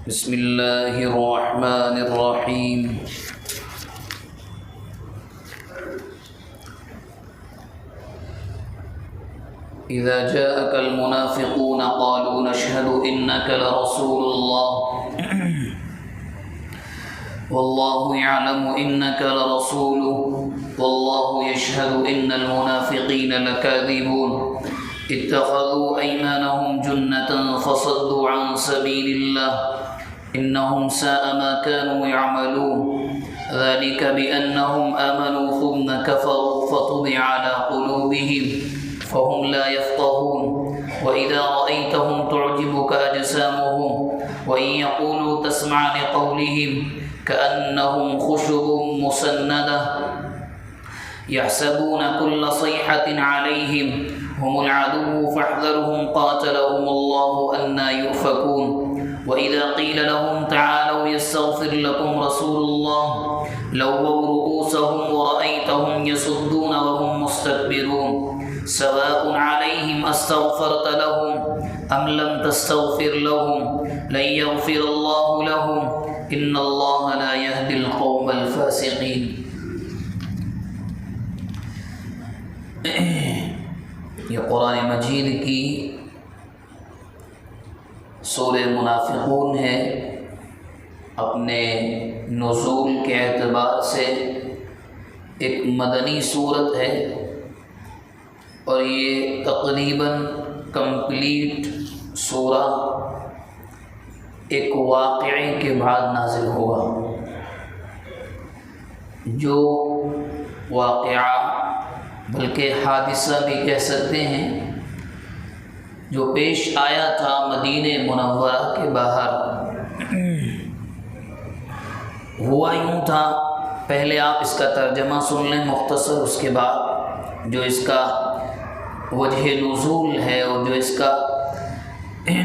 بسم اللہ الرحمن الرحیم اذا جاءك المنافقون قالوا نشهد انك لرسول الله والله يعلم انك لرسوله والله يشهد ان المنافقين لكاذبون اتخذوا ايمانهم جنة فصدوا عن سبيل الله انهم ساء ما كانوا يعملون ذلك بانهم امنوا ثم كفروا فطبع على قلوبهم فهم لا يفقهون واذا رايتهم تعجبك اجسامهم وان يقولوا تسمع لقولهم كانهم خشب مسنده يحسبون كل صيحة عليهم هم العدو فاحذرهم قاتلهم الله أنى يؤفكون وإذا قيل لهم تعالوا يستغفر لكم رسول الله لووا رؤوسهم ورأيتهم يصدون وهم مستكبرون سواء عليهم أستغفرت لهم أم لم تستغفر لهم لن يغفر الله لهم إن الله لا يهدي القوم الفاسقين. یہ قرآن مجید کی سورہ منافقون ہے. اپنے نزول کے اعتبار سے ایک مدنی صورت ہے اور یہ تقریباً کمپلیٹ سورہ ایک واقعے کے بعد نازل ہوا. جو واقعہ بلکہ حادثہ بھی کہہ سکتے ہیں جو پیش آیا تھا مدینہ منورہ کے باہر. ہوا یوں تھا، پہلے آپ اس کا ترجمہ سن لیں مختصر، اس کے بعد جو اس کا وجہ نزول ہے اور جو اس کا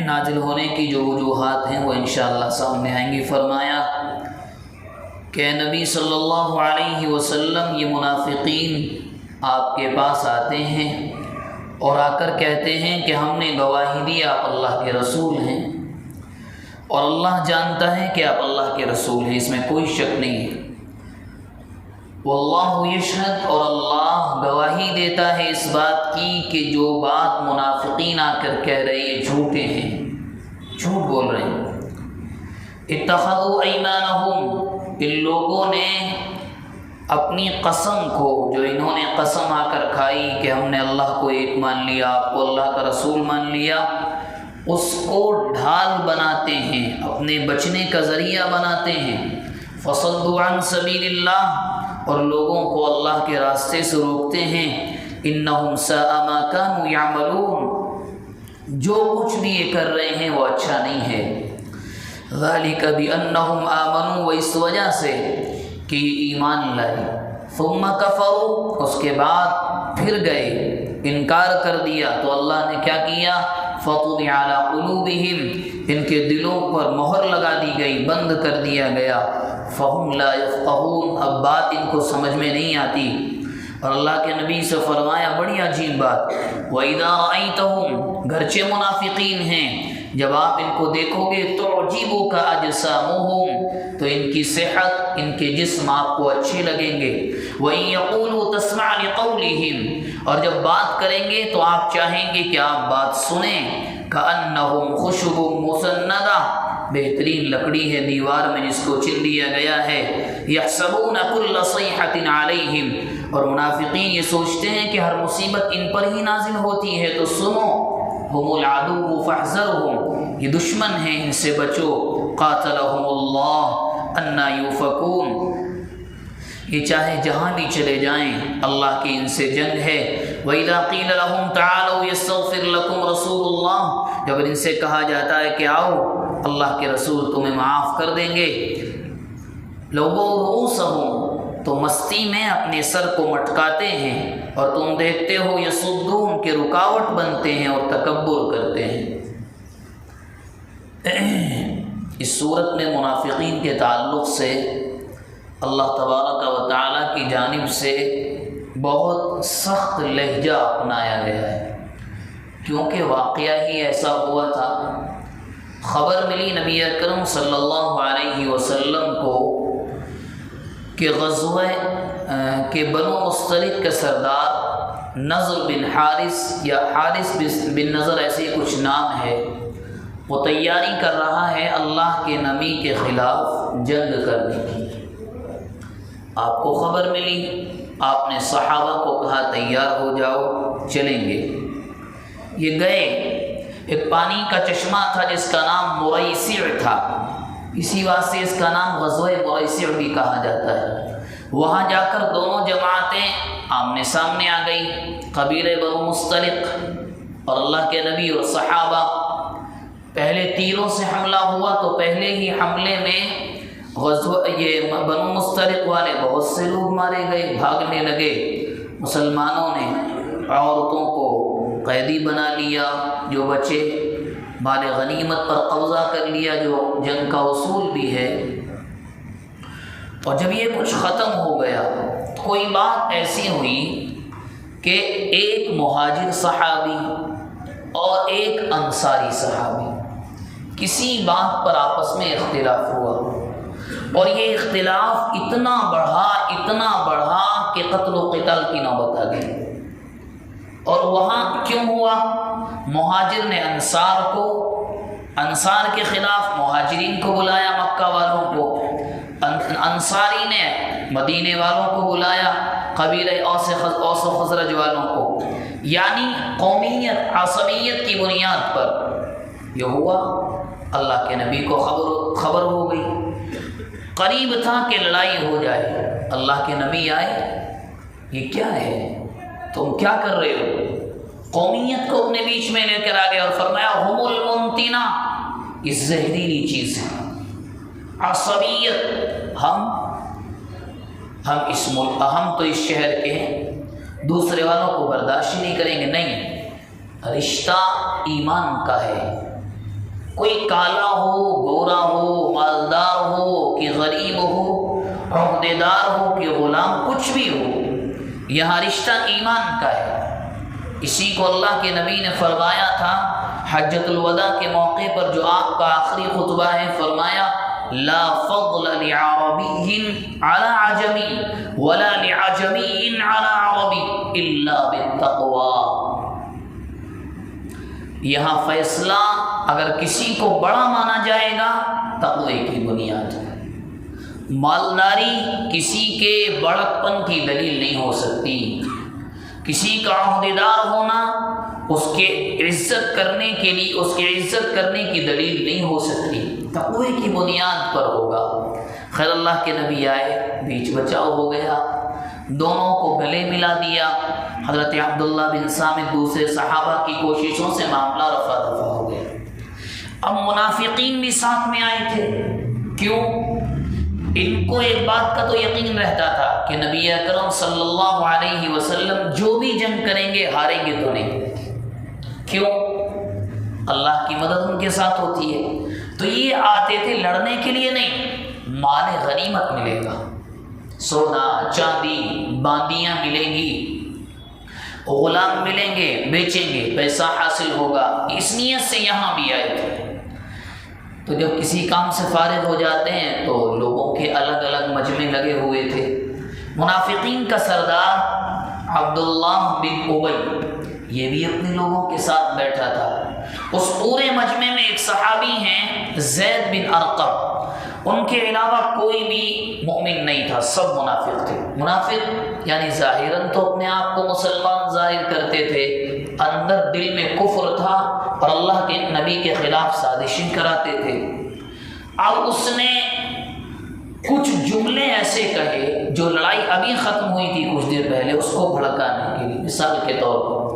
نازل ہونے کی جو وجوہات ہیں وہ انشاءاللہ سامنے آئیں گی. فرمایا کہ نبی صلی اللہ علیہ وسلم یہ منافقین آپ کے پاس آتے ہیں اور آ کر کہتے ہیں کہ ہم نے گواہی دی آپ اللہ کے رسول ہیں اور اللہ جانتا ہے کہ آپ اللہ کے رسول ہیں، اس میں کوئی شک نہیں ہے. واللہ یشہد، اور اللہ گواہی دیتا ہے اس بات کی کہ جو بات منافقین آ کر کہہ رہے ہیں جھوٹے ہیں، جھوٹ بول رہے ہیں. اتخذوا ایمانہم، ان لوگوں نے اپنی قسم کو، جو انہوں نے قسم آ کر کھائی کہ ہم نے اللہ کو ایک مان لیا، آپ کو اللہ کا رسول مان لیا، اس کو ڈھال بناتے ہیں، اپنے بچنے کا ذریعہ بناتے ہیں. فصدوا عن سبیل اللہ، اور لوگوں کو اللہ کے راستے سے روکتے ہیں. انہم ساء ما کانوا یعملون، جو کچھ بھی یہ کر رہے ہیں وہ اچھا نہیں ہے. ذالک بانہم آمنوا، وہ اس وجہ سے کہ ایمان لائے. ثم کفروا، اس کے بعد پھر گئے، انکار کر دیا تو اللہ نے کیا کیا؟ فطبع علی قلوبہم، ان کے دلوں پر مہر لگا دی گئی، بند کر دیا گیا. فہم لا یفقہون، اب بات ان کو سمجھ میں نہیں آتی. اور اللہ کے نبی سے فرمایا بڑی عجیب بات، وَإِذَا رَأَيْتَهُمْ، گرچہ منافقین ہیں، جب آپ ان کو دیکھو گے تُعْجِبُكَ أَجْسَامُهُمْ، تو ان کی صحت، ان کے جسم آپ کو اچھے لگیں گے. وَإِن يَقُولُوا تَسْمَعْ لِقَوْلِهِمْ، اور جب بات کریں گے تو آپ چاہیں گے کہ آپ بات سنیں. كَأَنَّهُمْ خُشُبٌ مُّسَنَّدَةٌ، بہترین لکڑی ہے دیوار میں جس کو چن دیا گیا ہے. يَحْسَبُونَ كُلَّ صَيْحَةٍ عَلَيْهِمْ، اور منافقین یہ سوچتے ہیں کہ ہر مصیبت ان پر ہی نازل ہوتی ہے تو سنو. ہم العدو فاحذرهم، یہ دشمن ہیں ان سے بچو. قاتلهم اللہ انا یؤفکون، یہ چاہے جہاں بھی چلے جائیں اللہ کی ان سے جنگ ہے. وَإِذَا قِيلَ لَهُمْ تَعَالَوْا يَسْتَغْفِرْ لَكُمْ رَسُولُ اللَّهِ، جب ان سے کہا جاتا ہے کہ آؤ اللہ کے رسول تمہیں معاف کر دیں گے. لَوَّوْا رُؤُوسَهُمْ، تو مستی میں اپنے سر کو مٹکاتے ہیں اور تم دیکھتے ہو یصدون، کے رکاوٹ بنتے ہیں اور تکبر کرتے ہیں. اس صورت میں منافقین کے تعلق سے اللہ تبارک و تعالیٰ کی جانب سے بہت سخت لہجہ اپنایا گیا ہے، کیونکہ واقعہ ہی ایسا ہوا تھا. خبر ملی نبی اکرم صلی اللہ علیہ وسلم کو کہ غزوہ کہ بنو مصطلق کا سردار نضر بن حارث یا حارث بن نضر ایسے کچھ نام ہے، وہ تیاری کر رہا ہے اللہ کے نبی کے خلاف جنگ کرنے کی۔ آپ کو خبر ملی، آپ نے صحابہ کو کہا تیار ہو جاؤ، چلیں گے۔ یہ گئے، ایک پانی کا چشمہ تھا جس کا نام مریسع تھا، اسی واسطے اس کا نام غزوہ مریسع بھی کہا جاتا ہے۔ وہاں جا کر دونوں جماعتیں آمنے سامنے آ گئی، قبیلہ بنو مصطلق اور اللہ کے نبی اور صحابہ۔ پہلے تیروں سے حملہ ہوا تو پہلے ہی حملے میں یہ بنو مصطلق والے بہت سے لوگ مارے گئے، بھاگنے لگے۔ مسلمانوں نے عورتوں کو قیدی بنا لیا، جو بچے مال غنیمت پر قبضہ کر لیا، جو جنگ کا اصول بھی ہے۔ اور جب یہ کچھ ختم ہو گیا تو کوئی بات ایسی ہوئی کہ ایک مہاجر صحابی اور ایک انصاری صحابی کسی بات پر آپس میں اختلاف ہوا، اور یہ اختلاف اتنا بڑھا کہ قتل و قتال کی نوبت آ گئی۔ اور وہاں کیوں ہوا؟ مہاجر نے انصار کے خلاف مہاجرین کو بلایا، مکہ والوں کو، انصاری نے مدینے والوں کو بلایا، قبیلہ اوس و خزرج والوں کو، یعنی قومیت عصبیت کی بنیاد پر یہ ہوا۔ اللہ کے نبی کو خبر ہو گئی، قریب تھا کہ لڑائی ہو جائے۔ اللہ کے نبی آئے، یہ کیا ہے، تم کیا کر رہے ہو؟ قومیت کو اپنے بیچ میں لے کر آ گئے اور فرمایا ہم المنتنا، یہ زہریلی چیز ہے، عصبیت۔ ہم تو اس شہر کے ہیں، دوسرے والوں کو برداشت نہیں کریں گے۔ نہیں، رشتہ ایمان کا ہے، کوئی کالا ہو، گورا ہو، مالدار ہو کہ غریب ہو، عہدیدار ہو کہ غلام، کچھ بھی ہو، یہاں رشتہ ایمان کا ہے۔ اسی کو اللہ کے نبی نے فرمایا تھا حجۃ الوداع کے موقع پر، جو آپ کا آخری خطبہ ہے، فرمایا لا فضل لعربی علی عجمی ولا لعجمی علی عربی الا بالتقوی۔ یہاں فیصلہ اگر کسی کو بڑا مانا جائے گا، تقوی کی بنیاد ہے۔ مالداری کسی کے بڑکپن کی دلیل نہیں ہو سکتی، کسی کا عہدیدار ہونا اس کے عزت کرنے کے لیے، اس کی عزت کرنے کی دلیل نہیں ہو سکتی، تقوی کی بنیاد پر ہوگا۔ خیر اللہ کے نبی آئے، بیچ بچاؤ ہو گیا، دونوں کو گلے ملا دیا۔ حضرت عبداللہ بن صامت دوسرے صحابہ کی کوششوں سے معاملہ رفع دفع ہو گیا۔ اب منافقین بھی ساتھ میں آئے تھے، کیوں؟ ان کو ایک بات کا تو یقین رہتا تھا کہ نبی اکرم صلی اللہ علیہ وسلم جو بھی جنگ کریں گے ہاریں گے تو نہیں۔ کیوں؟ اللہ کی مدد ان کے ساتھ ہوتی ہے۔ تو یہ آتے تھے لڑنے کے لیے نہیں، مال غنیمت ملے گا، سونا چاندی باندیاں ملیں گی، غلام ملیں گے، بیچیں گے، پیسہ حاصل ہوگا، اس نیت سے یہاں بھی آئے تھے۔ تو جب کسی کام سے فارغ ہو جاتے ہیں تو لوگوں کے الگ الگ مجمع لگے ہوئے تھے۔ منافقین کا سردار عبداللہ بن ابی، یہ بھی اپنے لوگوں کے ساتھ بیٹھا تھا۔ اس پورے مجمع میں ایک صحابی ہیں زید بن ارقم، ان کے علاوہ کوئی بھی مومن نہیں تھا، سب منافق تھے۔ منافق یعنی ظاہراً تو اپنے آپ کو مسلمان ظاہر کرتے تھے، اندر دل میں کفر تھا اور اللہ کے نبی کے خلاف سازشیں کراتے تھے۔ اب اس نے کچھ جملے ایسے کہے جو لڑائی ابھی ختم ہوئی تھی کچھ دیر پہلے، اس کو بھڑکانے کے لیے۔ مثال کے طور پر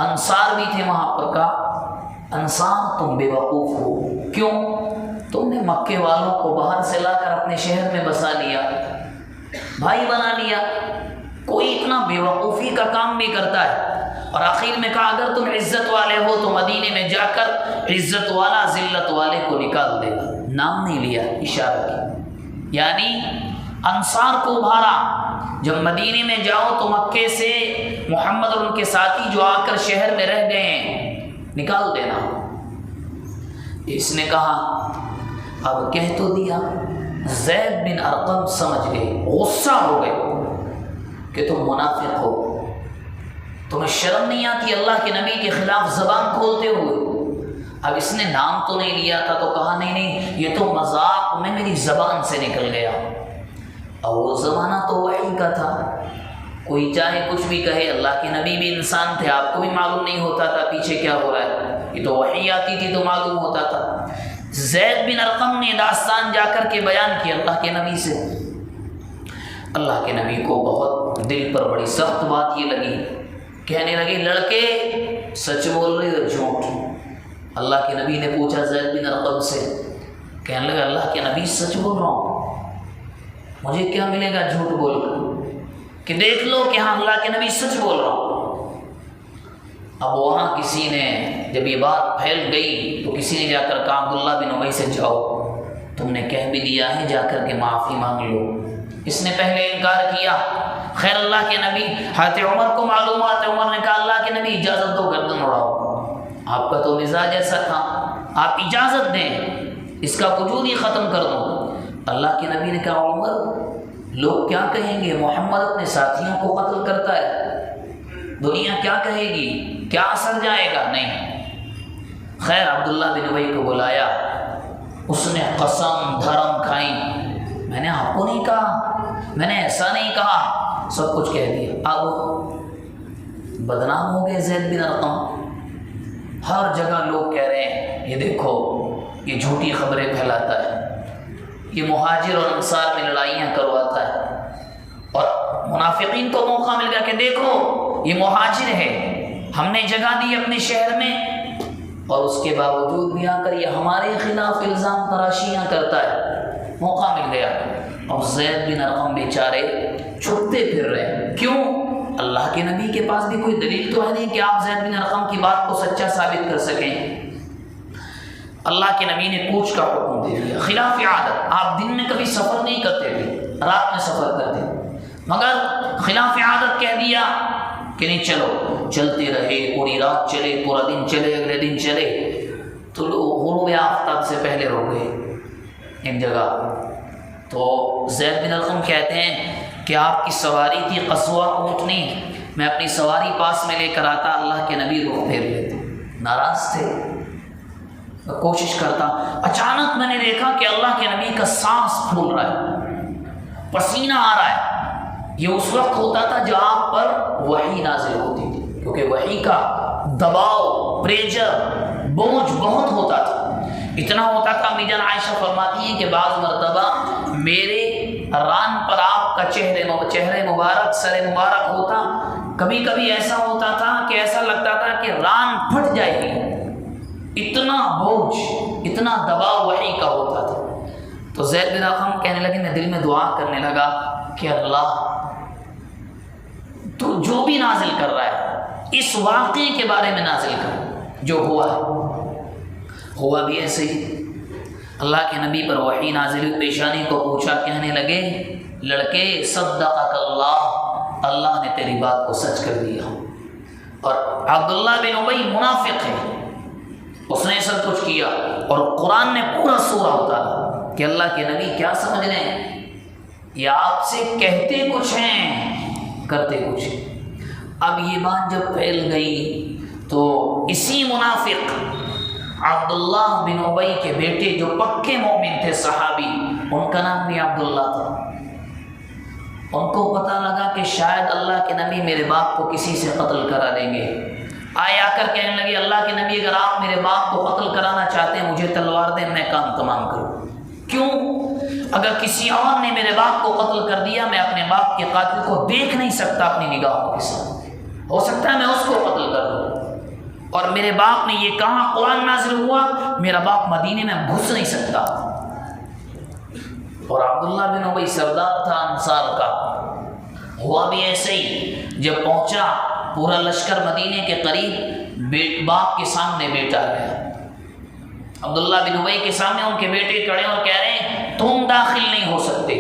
انصار بھی تھے وہاں پر، کہا انصار تم بے وقوف ہو، کیوں؟ تم نے مکے والوں کو باہر سے لا کر اپنے شہر میں بسا لیا، بھائی بنا لیا، کوئی اتنا بے وقوفی کا کام بھی کرتا ہے۔ اور آخر میں کہا اگر تم عزت والے ہو تو مدینے میں جا کر عزت والا ذلت والے کو نکال دے گا۔ نام نہیں لیا، اشارہ کیا، یعنی انصار کو ابھارا، جب مدینے میں جاؤ تو مکے سے محمد اور ان کے ساتھی جو آ کر شہر میں رہ گئے ہیں نکال دینا۔ اس نے کہا اب کہہ تو دیا. زید بن ارقم سمجھ گئے, غصہ ہو گئے کہ تم منافق ہو, تمہیں شرم نہیں آتی اللہ کے نبی کے خلاف زبان کھولتے ہوئے. اب اس نے نام تو نہیں لیا تھا تو کہا نہیں یہ تو مذاق میں میری زبان سے نکل گیا. اور وہ زمانہ تو وحی کا تھا, کوئی چاہے کچھ بھی کہے, اللہ کے نبی بھی انسان تھے, آپ کو بھی معلوم نہیں ہوتا تھا پیچھے کیا ہو رہا ہے, یہ تو وحی آتی تھی تو معلوم ہوتا تھا. زید بن ارقم نے داستان جا کر کے بیان کیا اللہ کے نبی سے. اللہ کے نبی کو بہت دل پر بڑی سخت بات یہ لگی, کہنے لگے لڑکے سچ بول رہے ہو جھوٹ. اللہ کے نبی نے پوچھا زید بن ارقم سے, کہنے لگا اللہ کے نبی سچ بول رہا ہوں, مجھے کیا ملے گا جھوٹ بول کر, کہ دیکھ لو کہ ہاں اللہ کے نبی سچ بول رہا ہوں. اب وہاں کسی نے جب یہ بات پھیل گئی تو کسی نے جا کر کہا عبداللہ بن ابی سے جاؤ, تم نے کہہ بھی دیا ہے, جا کر کے معافی مانگ لو. اس نے پہلے انکار کیا. خیر اللہ کے نبی حضرت عمر کو معلوم ہوا, حضرت عمر نے کہا اللہ کے نبی اجازت دو گردن اڑاؤ, آپ کا تو مزاج ایسا تھا, آپ اجازت دیں اس کا وجود ہی ختم کر دو. اللہ کے نبی نے کہا عمر لوگ کیا کہیں گے, محمد اپنے ساتھیوں کو قتل کرتا ہے, دنیا کیا کہے گی, کیا اثر جائے گا, نہیں. خیر عبداللہ بن ابی کو بلایا, اس نے قسم دھرم کھائی, میں نے آپ کو نہیں کہا, میں نے ایسا نہیں کہا, سب کچھ کہہ دیا. اب بدنام ہو گئے زید بن ارقم. ہر جگہ لوگ کہہ رہے ہیں یہ دیکھو یہ جھوٹی خبریں پھیلاتا ہے, یہ مہاجر اور انصار میں لڑائیاں کرواتا ہے. اور منافقین کو موقع مل گیا کہ دیکھو یہ مہاجر ہے, ہم نے جگہ دی اپنے شہر میں, اور اس کے باوجود بھی آ کر یہ ہمارے خلاف الزام تراشیاں کرتا ہے. موقع مل گیا. اور زید بن ارقم بیچارے چھپتے پھر رہے. کیوں؟ اللہ کے نبی کے پاس بھی کوئی دلیل تو ہے نہیں کہ آپ زید بن ارقم کی بات کو سچا ثابت کر سکیں. اللہ کے نبی نے پوچھ کا حکم دے دیا, خلاف عادت. آپ دن میں کبھی سفر نہیں کرتے تھے, رات میں سفر کرتے, مگر خلاف عادت کہہ دیا کہ نہیں چلو. چلتے رہے, پوری رات چلے, پورا دن چلے, اگلے دن چلے تو غروب آفتاب سے پہلے رک گئے ایک جگہ. تو زید بن ارقم کہتے ہیں کہ آپ کی سواری تھی قصوہ اونٹنی, میں اپنی سواری پاس میں لے کر آتا, اللہ کے نبی رخ پھیر لیتے, ناراض تھے. کوشش کرتا, اچانک میں نے دیکھا کہ اللہ کے نبی کا سانس پھول رہا ہے, پسینہ آ رہا ہے. یہ اس وقت ہوتا تھا جب آپ پر وحی نازل ہوتی تھی, کیونکہ وحی کا دباؤ, پریشر, بوجھ بہت ہوتا تھا. اتنا ہوتا تھا, امی جان عائشہ فرماتی ہیں کہ بعض مرتبہ میرے ران پر آپ کا چہرے مبارک, سر مبارک ہوتا. کبھی کبھی ایسا ہوتا تھا کہ ایسا لگتا تھا کہ ران پھٹ جائے گی, اتنا بوجھ, اتنا دباؤ وحی کا ہوتا تھا. تو زید بن ارقم کہنے لگے, میں دل میں دعا کرنے لگا کہ اللہ تو جو بھی نازل کر رہا ہے اس واقعے کے بارے میں نازل کر, جو ہوا ہے. ہوا بھی ایسے ہی. اللہ کے نبی پر وحی نازل ہوئی, پیشانی کو پوچھا, کہنے لگے لڑکے صدقک اللہ, اللہ نے تیری بات کو سچ کر دیا. اور عبداللہ بن ابی منافق ہے, اس نے سب کچھ کیا, اور قرآن نے پورا سورہ اتارا کہ اللہ کے نبی کیا سمجھ رہے ہیں, یہ آپ سے کہتے کچھ ہیں کرتے کچھ. اب یہ بات جب پھیل گئی تو اسی منافق عبداللہ بن ابی کے بیٹے جو پکے مومن تھے صحابی, ان کا نام بھی عبداللہ تھا, ان کو پتہ لگا کہ شاید اللہ کے نبی میرے باپ کو کسی سے قتل کرا دیں گے. آئے آ کر کہنے لگے اللہ کے نبی اگر آپ میرے باپ کو قتل کرانا چاہتے ہیں مجھے تلوار دیں, میں کام تمام کروں. کیوں؟ اگر کسی اور نے میرے باپ کو قتل کر دیا, میں اپنے باپ کے قاتل کو دیکھ نہیں سکتا اپنی نگاہوں کے ساتھ, ہو سکتا ہے میں اس کو قتل کر دوں. اور میرے باپ نے یہ کہا, قرآن نازل ہوا, میرا باپ مدینے میں گھس نہیں سکتا. اور عبداللہ بن ابی سردار تھا انصار کا. ہوا بھی ایسے ہی, جب پہنچا پورا لشکر مدینے کے قریب, باپ کے سامنے بیٹا گیا. عبداللہ بن ابی کے سامنے ان کے بیٹے کھڑے اور کہہ رہے ہیں تم داخل نہیں ہو سکتے,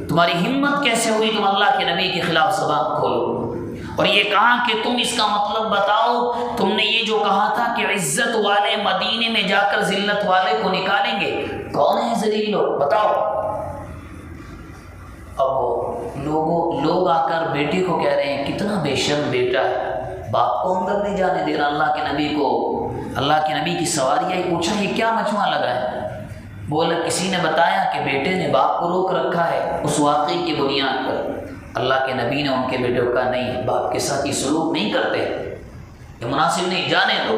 تمہاری ہمت کیسے ہوئی تم اللہ کے نبی کے خلاف زبان کھولو. اور یہ کہا کہ تم اس کا مطلب بتاؤ، تم نے یہ جو کہا تھا کہ عزت والے مدینے میں جا کر ذلت والے کو نکالیں گے، کون ہے ذلیل لوگ بتاؤ؟ اب لوگ آ کر بیٹے کو کہہ رہے ہیں کتنا بے شرم بیٹا ہے، باپ کو اندر نہیں جانے دے رہا۔ اللہ کے نبی کو، اللہ کے نبی کی سواری آئی، پوچھا یہ کیا مجمع لگا ہے؟ بولا کسی نے بتایا کہ بیٹے نے باپ کو روک رکھا ہے اس واقعے کی بنیاد پر۔ اللہ کے نبی نے ان کے بیٹے کو کہا نہیں، باپ کے ساتھ یہ سلوک نہیں کرتے، یہ مناسب نہیں، جانے دو۔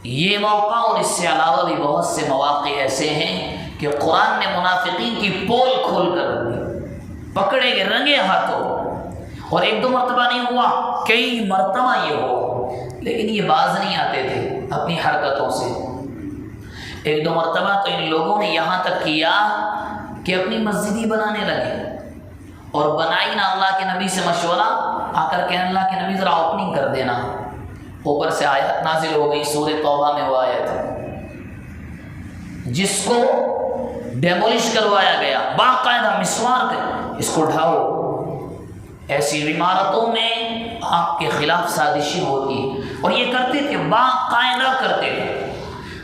یہ موقع اور اس سے علاوہ بھی بہت سے مواقع ایسے ہیں کہ قرآن نے منافقین کی پول کھول کر رکھ دی، پکڑے گئے رنگے ہاتھوں، اور ایک دو مرتبہ نہیں ہوا، کئی مرتبہ یہ ہوا، لیکن یہ باز نہیں آتے تھے اپنی حرکتوں سے۔ ایک دو مرتبہ تو ان لوگوں نے یہاں تک کیا کہ اپنی مسجد ہی بنانے لگے، اور بنائی نا اللہ کے نبی سے مشورہ، آ کر کہنے اللہ کے نبی ذرا اوپننگ کر دینا۔ اوپر سے آیت نازل ہو گئی، سورہ توبہ میں وہ آیت جس کو ڈیمولش کروایا گیا، باقاعدہ مسمار کے اس کو ڈھاؤ۔ ایسی عمارتوں میں آپ کے خلاف سازشیں ہوتی ہیں، اور یہ کرتے تھے، باقاعدہ کرتے تھے۔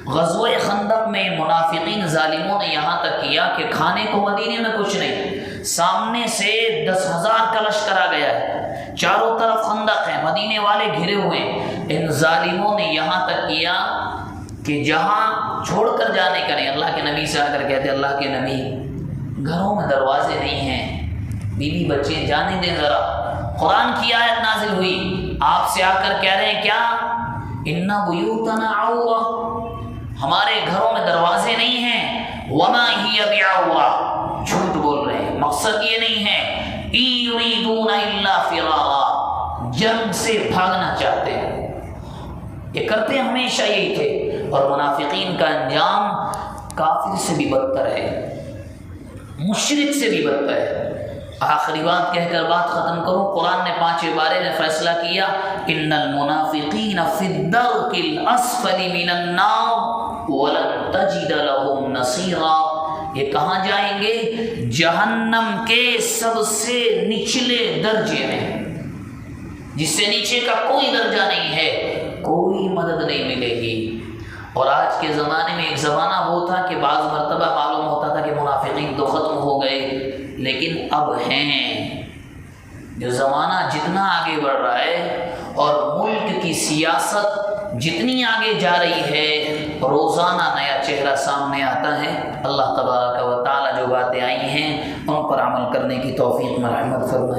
غزوہ خندق میں منافقین ظالموں نے یہاں تک کیا کہ کھانے کو مدینے میں کچھ نہیں، سامنے سے 10,000 کا لشکر آ گیا ہے، چاروں طرف خندق ہے، مدینے والے گھرے ہوئے ہیں۔ ان ظالموں نے یہاں تک کیا کہ جہاں چھوڑ کر جانے کا نہیں، اللہ کے نبی سے آ کر کہتے اللہ کے نبی گھروں میں دروازے نہیں ہیں، بیوی بچے جانے دیں ذرا۔ قرآن کی آیت نازل ہوئی، آپ سے آ کر کہہ رہے ہیں کیا ان بیوتنا عورہ، ہمارے گھروں میں دروازے نہیں ہیں، وما ہی بعورہ، جھوٹ بول رہے ہیں، مقصد یہ نہیں ہے، ان یریدون الا فرارا، جنگ سے بھاگنا چاہتے ہیں، یہ کرتے ہمیشہ یہی تھے۔ اور منافقین کا انجام کافر سے بھی بدتر ہے، مشرک سے بھی بدتر ہے۔ آخری بات کہہ کر بات ختم کروں، قرآن نے 5 بارے میں فیصلہ کیا، ان المنافقین فی الدرک الاسفل من النار ولن تجد لهم نصیرا، یہ کہاں جائیں گے؟ جہنم کے سب سے نچلے درجے میں، جس سے نیچے کا کوئی درجہ نہیں ہے، کوئی مدد نہیں ملے گی۔ اور آج کے زمانے میں ایک زمانہ وہ تھا کہ بعض مرتبہ معلوم ہوتا تھا کہ منافقین تو ختم ہو گئے، لیکن اب ہیں، جو زمانہ جتنا آگے بڑھ رہا ہے اور ملک کی سیاست جتنی آگے جا رہی ہے، روزانہ نیا چہرہ سامنے آتا ہے۔ اللہ تبارک و تعالی جو باتیں آئی ہیں ان پر عمل کرنے کی توفیق مرحمت فرمائے۔